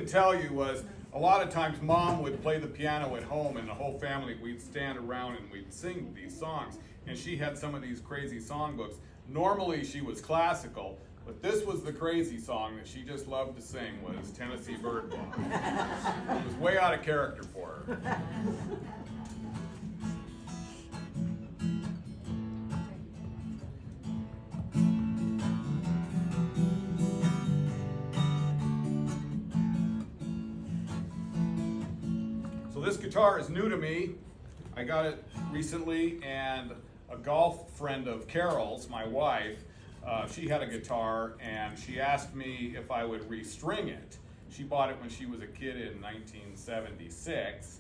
didn't tell you was a lot of times Mom would play the piano at home, and the whole family, we'd stand around and we'd sing these songs. And she had some of these crazy songbooks. Normally she was classical, but this was the crazy song that she just loved to sing, was Tennessee Bird Blog. It was way out of character for her. So this guitar is new to me. I got it recently, and a golf friend of Carol's, my wife, she had a guitar, and she asked me if I would restring it. She bought it when she was a kid in 1976,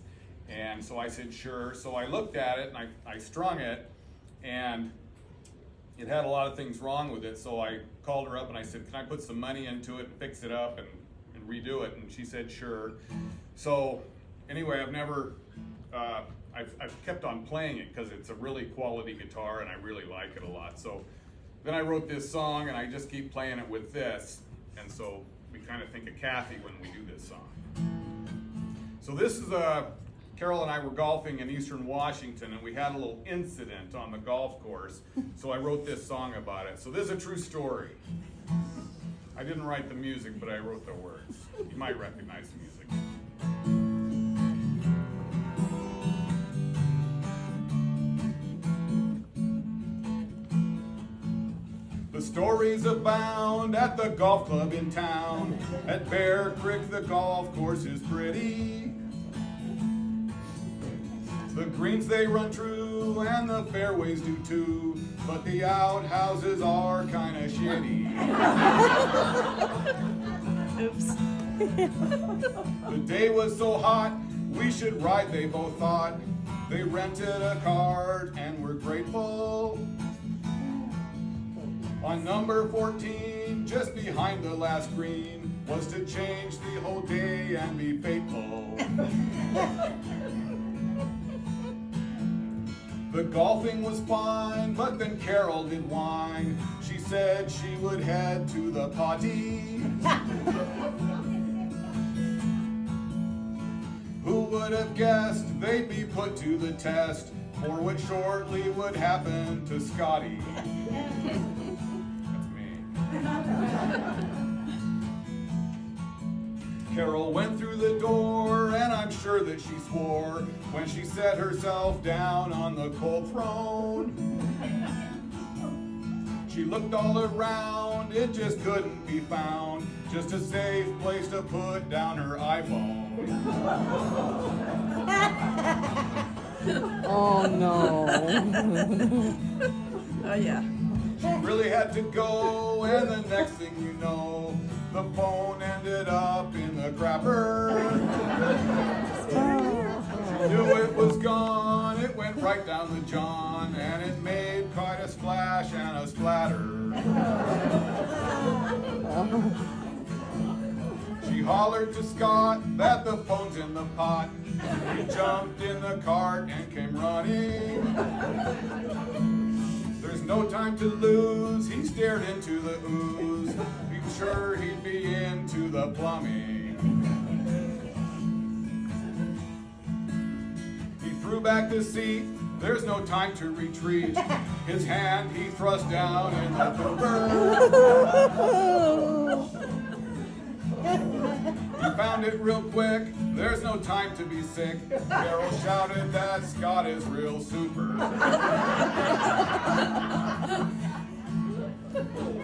and so I said sure. So I looked at it, and I strung it, and it had a lot of things wrong with it. So I called her up and I said, can I put some money into it and fix it up and redo it? And she said sure. So anyway, I've kept on playing it because it's a really quality guitar and I really like it a lot. So then I wrote this song and I just keep playing it with this. And so we kind of think of Kathy when we do this song. So this is Carol and I were golfing in Eastern Washington, and we had a little incident on the golf course. So I wrote this song about it. So this is a true story. I didn't write the music, but I wrote the words. You might recognize the music. The stories abound at the golf club in town. At Bear Creek the golf course is pretty. The greens they run true and the fairways do too, but the outhouses are kinda shitty. Oops. The day was so hot, we should ride, they both thought. They rented a cart and were grateful. On number 14, just behind the last green, was to change the whole day and be faithful. The golfing was fine, but then Carol did whine. She said she would head to the potty. Who would have guessed they'd be put to the test for what shortly would happen to Scotty? That's me. Carol went through the door, and I'm sure that she swore when she set herself down on the cold throne. She looked all around, it just couldn't be found, just a safe place to put down her iPhone. Oh no. Oh yeah. She really had to go, and the next thing you know, the phone ended up in the crapper. She knew it was gone, it went right down the john, and it made quite a splash and a splatter. She hollered to Scott that the phone's in the pot. He jumped in the cart and came running. There's no time to lose, he stared into the ooze, being sure he'd be into the plumbing. He threw back the seat, there's no time to retreat. His hand he thrust down in the Hoover. He found it real quick, there's no time to be sick. Carol shouted that Scott is real super.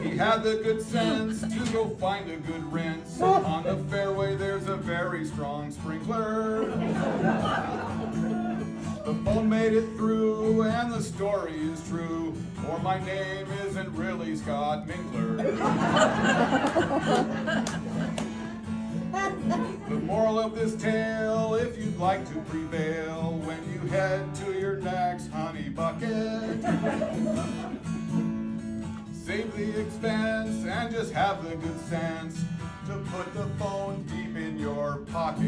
He had the good sense to go find a good rinse. On the fairway there's a very strong sprinkler. The phone made it through, and the story is true, or my name isn't really Scott Minkler. The moral of this tale, if you'd like to prevail, when you head to your next honey bucket, save the expense and just have the good sense to put the phone deep in your pocket.